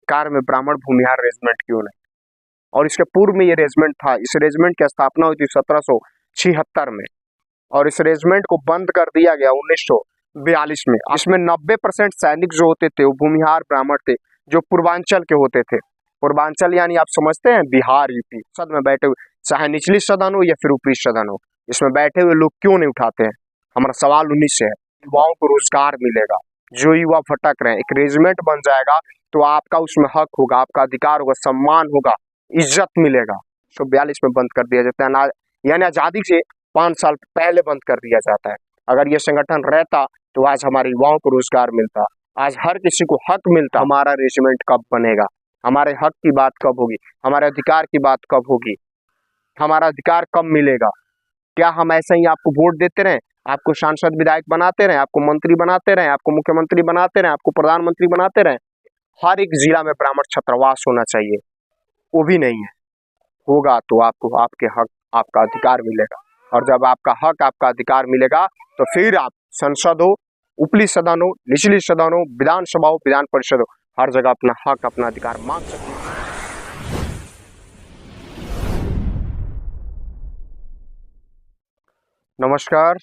Car में ब्राह्मण Bhumihar regiment क्यों नहीं? और इसके पूर्व में ये रेजिमेंट था। इस रेजिमेंट की स्थापना हुई थी 1776 में और इस रेजिमेंट को बंद कर दिया गया 1942 में। इसमें 90% सैनिक जो होते थे वो भूमिहार ब्राह्मण थे, जो पूर्वांचल के होते थे। पूर्वांचल यानी आप समझते हैं बिहार, यूपी। सदन में बैठे हुए, चाहे निचली सदन हो या फिर ऊपरी सदन हो, इसमें बैठे हुए लोग क्यों नहीं उठाते हैं? हमारा सवाल उन्हीं से है। युवाओं को रोजगार मिलेगा, जो युवा भटक रहे हैं, एक रेजिमेंट बन जाएगा तो आपका उसमें हक होगा, आपका अधिकार होगा, सम्मान होगा, इज्जत मिलेगा। 1942 में बंद कर दिया जाता है, यानी आजादी से 5 साल पहले बंद कर दिया जाता है। अगर ये संगठन रहता तो आज हमारे युवाओं को रोजगार मिलता, आज हर किसी को हक मिलता। हमारा रेजिमेंट कब बनेगा? हमारे हक की बात कब होगी? हमारे अधिकार की बात कब होगी? हमारा अधिकार कब मिलेगा? क्या हम ऐसे ही आपको वोट देते रहें, आपको सांसद विधायक बनाते रहें, आपको मंत्री बनाते रहें, आपको मुख्यमंत्री बनाते रहें, आपको प्रधानमंत्री बनाते रहें? हर एक जिला में ब्राह्मण छात्रावास होना चाहिए, वो भी नहीं है। होगा तो आपको आपके हक, आपका अधिकार मिलेगा। और जब आपका हक, आपका अधिकार मिलेगा तो फिर आप संसद हो, ऊपरी सदन हो, निचली सदन हो, विधानसभा हो, विधान परिषद हो, हर जगह अपना हक, अपना अधिकार मांग सकते हैं। नमस्कार।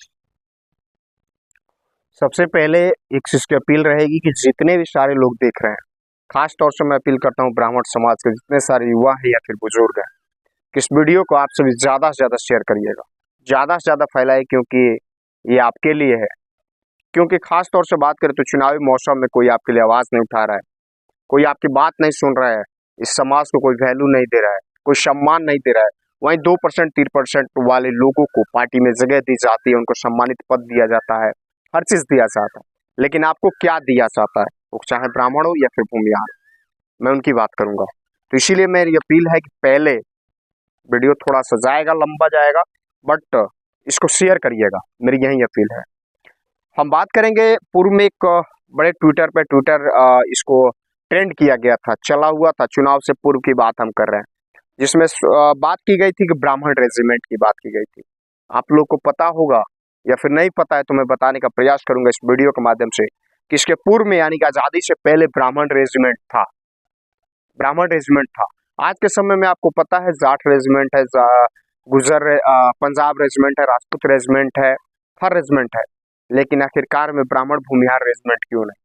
सबसे पहले एक चीज की अपील रहेगी कि जितने भी सारे लोग देख रहे हैं, खास तौर से मैं अपील करता हूँ ब्राह्मण समाज के जितने सारे युवा हैं या फिर बुजुर्ग हैं, कि इस वीडियो को आप सभी ज्यादा से ज्यादा शेयर करिएगा, ज्यादा से ज्यादा फैलाए, क्योंकि ये आपके लिए है। क्योंकि खास तौर से बात करें तो चुनावी मौसम में कोई आपके लिए आवाज नहीं उठा रहा है, कोई आपकी बात नहीं सुन रहा है, इस समाज को कोई वैल्यू नहीं दे रहा है, कोई सम्मान नहीं दे रहा है। वहीं 2% 3% वाले लोगों को पार्टी में जगह दी जाती है, उनको सम्मानित पद दिया जाता है, हर चीज दिया जाता है, लेकिन आपको क्या दिया जाता है? वो चाहे ब्राह्मण हो या फिर भूमिहार, मैं उनकी बात करूंगा। तो इसीलिए मेरी अपील है कि पहले वीडियो थोड़ा सा जाएगा, लंबा जाएगा, बट इसको शेयर करिएगा, मेरी यही अपील है। हम बात करेंगे, पूर्व में एक बड़े ट्विटर इसको ट्रेंड किया गया था, चला हुआ था, चुनाव से पूर्व की बात हम कर रहे हैं, जिसमें बात की गई थी कि ब्राह्मण रेजिमेंट की बात की गई थी। आप लोग को पता होगा या फिर नहीं पता है तो मैं बताने का प्रयास करूंगा इस वीडियो के माध्यम से कि इसके पूर्व में यानी कि आजादी से पहले ब्राह्मण रेजिमेंट था, ब्राह्मण रेजिमेंट था। आज के समय में आपको पता है जाट रेजिमेंट है, पंजाब रेजिमेंट है, राजपूत रेजिमेंट है, हर रेजिमेंट है, लेकिन आखिरकार में ब्राह्मण भूमिहार रेजिमेंट क्यों नहीं?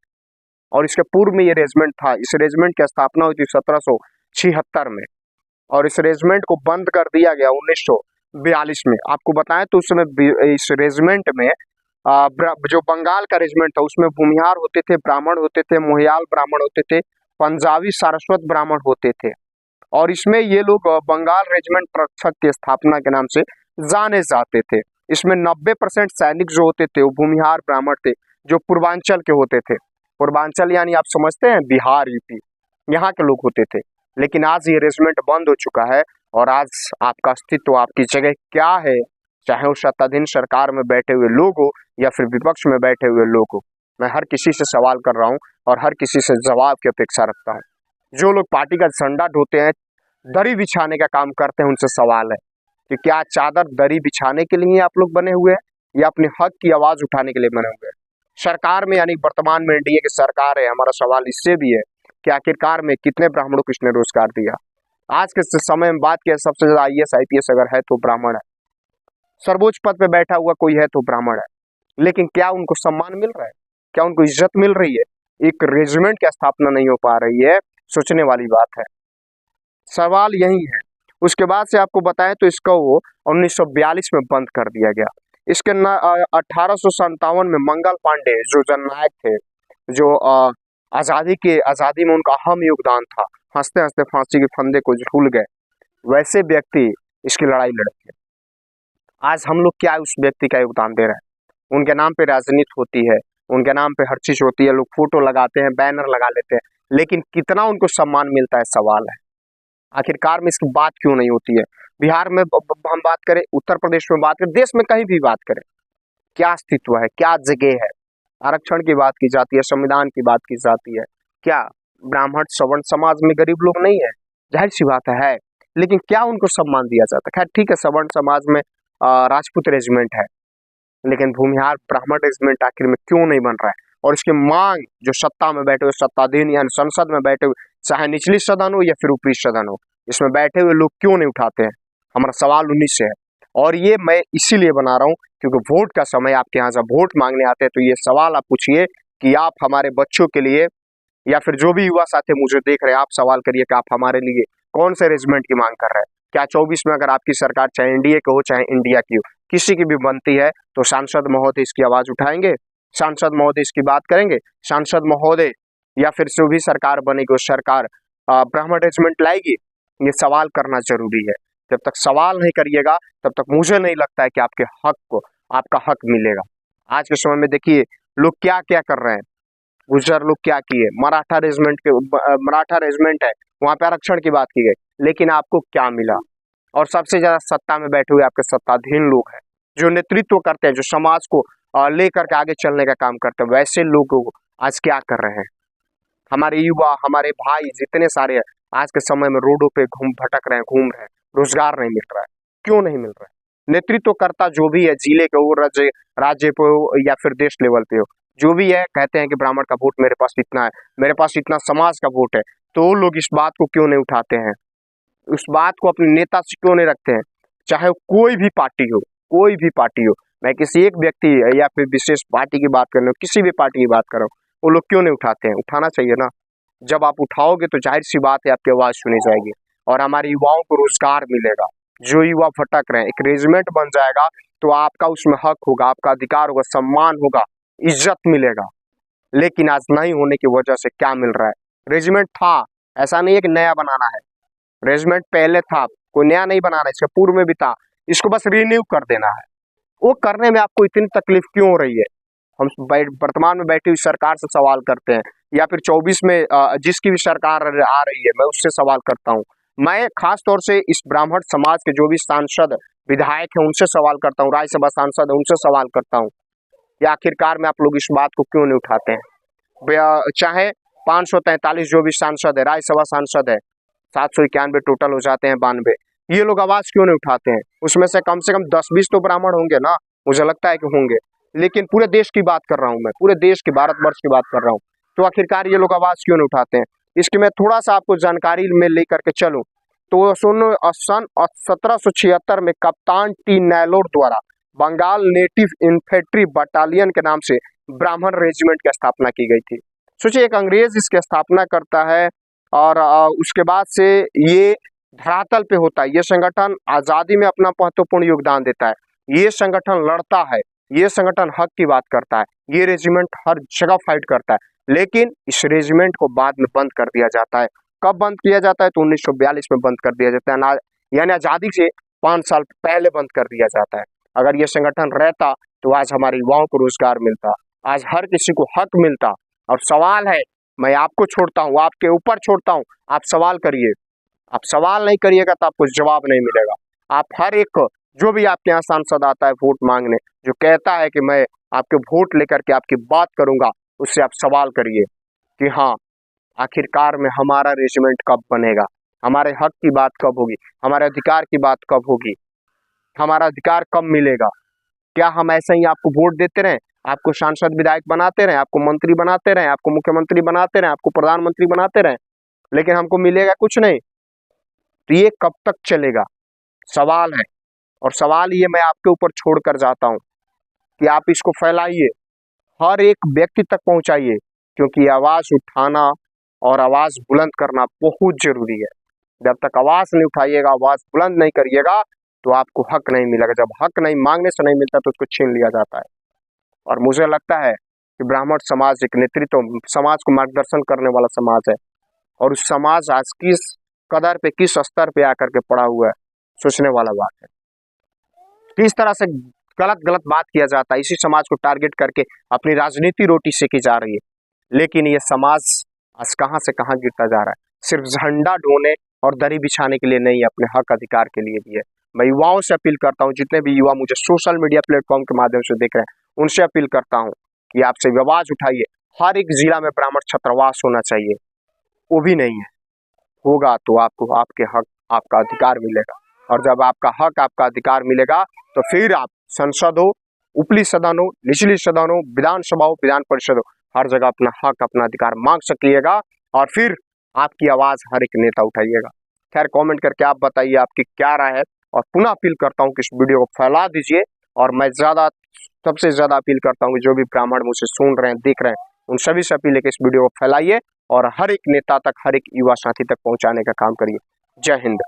और इसके पूर्व में ये रेजिमेंट था। इस रेजिमेंट की स्थापना हुई थी 1776 में और इस रेजिमेंट को बंद कर दिया गया 1942 में। आपको बताएं तो उस समय इस रेजिमेंट में जो बंगाल का रेजिमेंट था उसमें भूमिहार होते थे, ब्राह्मण होते थे, मोहियाल ब्राह्मण होते थे, पंजाबी सारस्वत ब्राह्मण होते थे। और इसमें ये लोग बंगाल रेजिमेंट प्रक्षक की स्थापना के नाम से जाने जाते थे। इसमें 90% सैनिक जो होते थे वो भूमिहार ब्राह्मण थे, जो पूर्वांचल के होते थे। पूर्वांचल यानी आप समझते हैं बिहार, यूपी, यहाँ के लोग होते थे। लेकिन आज ये रेजिमेंट बंद हो चुका है और आज आपका अस्तित्व, आपकी जगह क्या है, चाहे वो सत्ताधीन सरकार में बैठे हुए लोग हो या फिर विपक्ष में बैठे हुए लोग हो, मैं हर किसी से सवाल कर रहा हूँ और हर किसी से जवाब की अपेक्षा रखता हूँ। जो लोग पार्टी का झंडा ढोते हैं, दरी बिछाने का काम करते हैं, उनसे सवाल है कि क्या चादर दरी बिछाने के लिए आप लोग बने हुए हैं या अपने हक की आवाज उठाने के लिए बने हुए हैं? सरकार में यानी वर्तमान में एनडीए की सरकार है, हमारा सवाल इससे भी है कि आखिरकार में कितने ब्राह्मणों को इसने रोजगार दिया? आज के समय में बात किया, सबसे ज्यादा IAS IPS अगर है तो ब्राह्मण है, सर्वोच्च पद पे बैठा हुआ कोई है तो ब्राह्मण है, लेकिन क्या उनको सम्मान मिल रहा है? क्या उनको इज्जत मिल रही है? एक रेजिमेंट की स्थापना नहीं हो पा रही है, सोचने वाली बात है। सवाल यही है। उसके बाद से आपको बताएं तो इसको वो 1942 में बंद कर दिया गया। इसके 1857 में मंगल पांडे जो जननायक थे, जो आजादी में उनका अहम योगदान था, हंसते हंसते फांसी के फंदे को झूल गए, वैसे व्यक्ति इसकी लड़ाई लड़े थे। आज हम लोग क्या उस व्यक्ति का योगदान दे रहे हैं? उनके नाम पे राजनीति होती है, उनके नाम पे हर चीज होती है, लोग फोटो लगाते हैं, बैनर लगा लेते हैं, लेकिन कितना उनको सम्मान मिलता है, सवाल है। आखिरकार में इसकी बात क्यों नहीं होती है? बिहार में हम बात करें, उत्तर प्रदेश में बात करें, देश में कहीं भी बात करें, क्या अस्तित्व है, क्या जगह है? आरक्षण की बात की जाती है, संविधान की बात की जाती है, क्या ब्राह्मण सवर्ण समाज में गरीब लोग नहीं है? जाहिर सी बात है, लेकिन क्या उनको सम्मान दिया जाता है? खैर ठीक है, सवर्ण समाज में राजपूत रेजिमेंट है, लेकिन भूमिहार ब्राह्मण रेजिमेंट आखिर में क्यों नहीं बन रहा है? और इसकी मांग जो सत्ता में बैठे हुए सत्ताधीन यानी संसद में बैठे हुए चाहे निचली सदन हो या फिर ऊपरी सदन हो, इसमें बैठे हुए लोग क्यों नहीं उठाते हैं? हमारा सवाल उन्हीं से है। और ये मैं इसीलिए बना रहा हूँ क्योंकि वोट का समय आपके यहाँ जब वोट मांगने आते हैं तो ये सवाल आप पूछिए कि आप हमारे बच्चों के लिए या फिर जो भी युवा साथी मुझे देख रहे हैं, आप सवाल करिए कि आप हमारे लिए कौन से रेजिमेंट की मांग कर रहे हैं। क्या 24 में अगर आपकी सरकार चाहे एनडीए की हो चाहे इंडिया की हो, किसी की भी बनती है तो सांसद महोदय इसकी आवाज उठाएंगे, सांसद महोदय इसकी बात करेंगे, सांसद महोदय या फिर जो भी सरकार बनेगी वो सरकार ब्राह्मण रेजिमेंट लाएगी। ये सवाल करना जरूरी है। जब तक सवाल नहीं करिएगा तब तक मुझे नहीं लगता है कि आपके हक को आपका हक मिलेगा। आज के समय में देखिए लोग क्या क्या कर रहे हैं, गुर्जर लोग क्या किए, मराठा रेजिमेंट है वहां पे आरक्षण की बात की गई, लेकिन आपको क्या मिला? और सबसे ज्यादा सत्ता में बैठे हुए आपके सत्ताधीन लोग हैं जो नेतृत्व करते हैं, जो समाज को लेकर के आगे चलने का काम करते हैं, वैसे लोग आज क्या कर रहे हैं? हमारे युवा, हमारे भाई जितने सारे हैं आज के समय में रोडों पे भटक रहे हैं, घूम रहे हैं, रोजगार नहीं मिल रहा है। क्यों नहीं मिल रहा है? नेतृत्वकर्ता जो भी है, जिले के हो, राज्य पे हो या फिर देश लेवल पे हो, जो भी है, कहते हैं कि ब्राह्मण का वोट मेरे पास इतना है, मेरे पास इतना समाज का वोट है, तो वो लोग इस बात को क्यों नहीं उठाते हैं? उस बात को अपने नेता से क्यों नहीं रखते हैं? चाहे कोई भी पार्टी हो, कोई भी पार्टी हो, मैं किसी एक व्यक्ति या फिर विशेष पार्टी की बात कर रहा हूँ, किसी भी पार्टी की बात कर रहा हूँ, वो लोग क्यों नहीं उठाते हैं? उठाना चाहिए ना। जब आप उठाओगे तो जाहिर सी बात है आपकी आवाज सुनी जाएगी और हमारे युवाओं को रोजगार मिलेगा। जो युवा भटक रहे हैं, एक रेजिमेंट बन जाएगा तो आपका उसमें हक होगा, आपका अधिकार होगा, सम्मान होगा, इज्जत मिलेगा। लेकिन आज नहीं होने की वजह से क्या मिल रहा है? रेजिमेंट था, ऐसा नहीं है कि नया बनाना है, रेजिमेंट पहले था, कोई नया नहीं बनाना, इसके पूर्व में भी था, इसको बस रिन्यू कर देना है। वो करने में आपको इतनी तकलीफ क्यों हो रही है? हम वर्तमान में बैठी हुई सरकार से सवाल करते हैं या फिर 24 में जिसकी भी सरकार आ रही है मैं उससे सवाल करता हूँ। मैं खास तौर से इस ब्राह्मण समाज के जो भी सांसद विधायक हैं उनसे सवाल करता हूँ, राज्यसभा सांसद है उनसे सवाल करता हूँ कि आखिरकार में आप लोग इस बात को क्यों नहीं उठाते हैं? चाहे 543 जो भी सांसद है, राज्यसभा सांसद है, 791 टोटल हो जाते हैं, 92, ये लोग आवाज क्यों नहीं उठाते हैं? उसमें से कम 10-20 तो ब्राह्मण होंगे ना, मुझे लगता है कि होंगे, लेकिन पूरे देश की बात कर रहा हूँ मैं, पूरे देश की, भारतवर्ष की बात कर रहा हूँ। तो आखिरकार ये लोग आवाज क्यों नहीं उठाते हैं? इसकी मैं थोड़ा सा आपको जानकारी में लेकर के चलूं तो सन 1776 में कप्तान टी नैलोर द्वारा बंगाल नेटिव इन्फेंट्री बटालियन के नाम से ब्राह्मण रेजिमेंट की स्थापना की गई थी। सोचिए एक अंग्रेज इसकी स्थापना करता है और उसके बाद से ये धरातल पे होता है। ये संगठन आजादी में अपना महत्वपूर्ण योगदान देता है, ये संगठन लड़ता है, ये संगठन हक की बात करता है, ये रेजिमेंट हर जगह फाइट करता है। लेकिन इस रेजिमेंट को बाद में बंद कर दिया जाता है। कब बंद किया जाता है? तो 1942 में बंद कर दिया जाता है, यानी आजादी से 5 साल पहले बंद कर दिया जाता है। अगर ये संगठन रहता तो आज हमारे युवाओं को रोजगार मिलता, आज हर किसी को हक मिलता। और सवाल है, मैं आपको छोड़ता हूँ, आपके ऊपर छोड़ता हूँ, आप सवाल करिए। आप सवाल नहीं करिएगा तो आपको जवाब नहीं मिलेगा। आप हर एक जो भी आपके यहाँ सांसद आता है वोट मांगने, जो कहता है कि मैं आपके वोट लेकर के आपकी बात करूंगा, उससे आप सवाल करिए कि हाँ आखिरकार में हमारा रेजिमेंट कब बनेगा, हमारे हक की बात कब होगी, हमारे अधिकार की बात कब होगी, हमारा अधिकार कब मिलेगा? क्या हम ऐसे ही आपको वोट देते रहें, आपको सांसद विधायक बनाते रहें, आपको मंत्री बनाते रहें, आपको मुख्यमंत्री बनाते रहें, आपको प्रधानमंत्री बनाते रहें, लेकिन हमको मिलेगा कुछ नहीं? तो ये कब तक चलेगा? सवाल है। और सवाल ये मैं आपके ऊपर छोड़ कर जाता हूँ कि आप इसको फैलाइए, हर एक व्यक्ति तक पहुंचाइए, क्योंकि आवाज उठाना और आवाज बुलंद करना बहुत जरूरी है। जब तक आवाज नहीं उठाइएगा, आवाज बुलंद नहीं करिएगा तो आपको हक नहीं मिलेगा। जब हक नहीं मांगने से नहीं मिलता तो उसको छीन लिया जाता है। और मुझे लगता है कि ब्राह्मण समाज एक नेतृत्व, समाज को मार्गदर्शन करने वाला समाज है, और उस समाज आज किस कदर पे, किस स्तर पे आकर के पड़ा हुआ है, सोचने वाला बात है। किस तरह से गलत गलत बात किया जाता है, इसी समाज को टारगेट करके अपनी राजनीति रोटी सेकी जा रही है। लेकिन ये समाज आज कहां से कहां गिरता जा रहा है, सिर्फ झंडा ढोने और दरी बिछाने के लिए नहीं, अपने हक अधिकार के लिए भी है। मैं युवाओं से अपील करता हूं, जितने भी युवा मुझे सोशल मीडिया प्लेटफॉर्म के माध्यम से देख रहे हैं, उनसे अपील करता हूं कि आपसे आवाज उठाइए। हर एक जिला में ब्राह्मण छात्रावास होना चाहिए, वो भी नहीं है, होगा तो आपको आपके हक, आपका अधिकार मिलेगा। और जब आपका हक, आपका अधिकार मिलेगा तो फिर आप संसद हो, ऊपरी सदन हो, निचली सदन हो, विधानसभा हो, विधान परिषद हो, हर जगह अपना हक, अपना अधिकार मांग सकिएगा। और फिर आपकी आवाज हर एक नेता उठाइएगा। खैर, कमेंट करके आप बताइए आपकी क्या राय है, और पुनः अपील करता हूं कि इस वीडियो को फैला दीजिए। और मैं सबसे ज्यादा अपील करता हूं कि जो भी ब्राह्मण मुझे सुन रहे हैं, देख रहे हैं, उन सभी से अपील है कि इस वीडियो को फैलाइए और हर एक नेता तक, हर एक युवा साथी तक पहुंचाने का काम करिए। जय हिंद।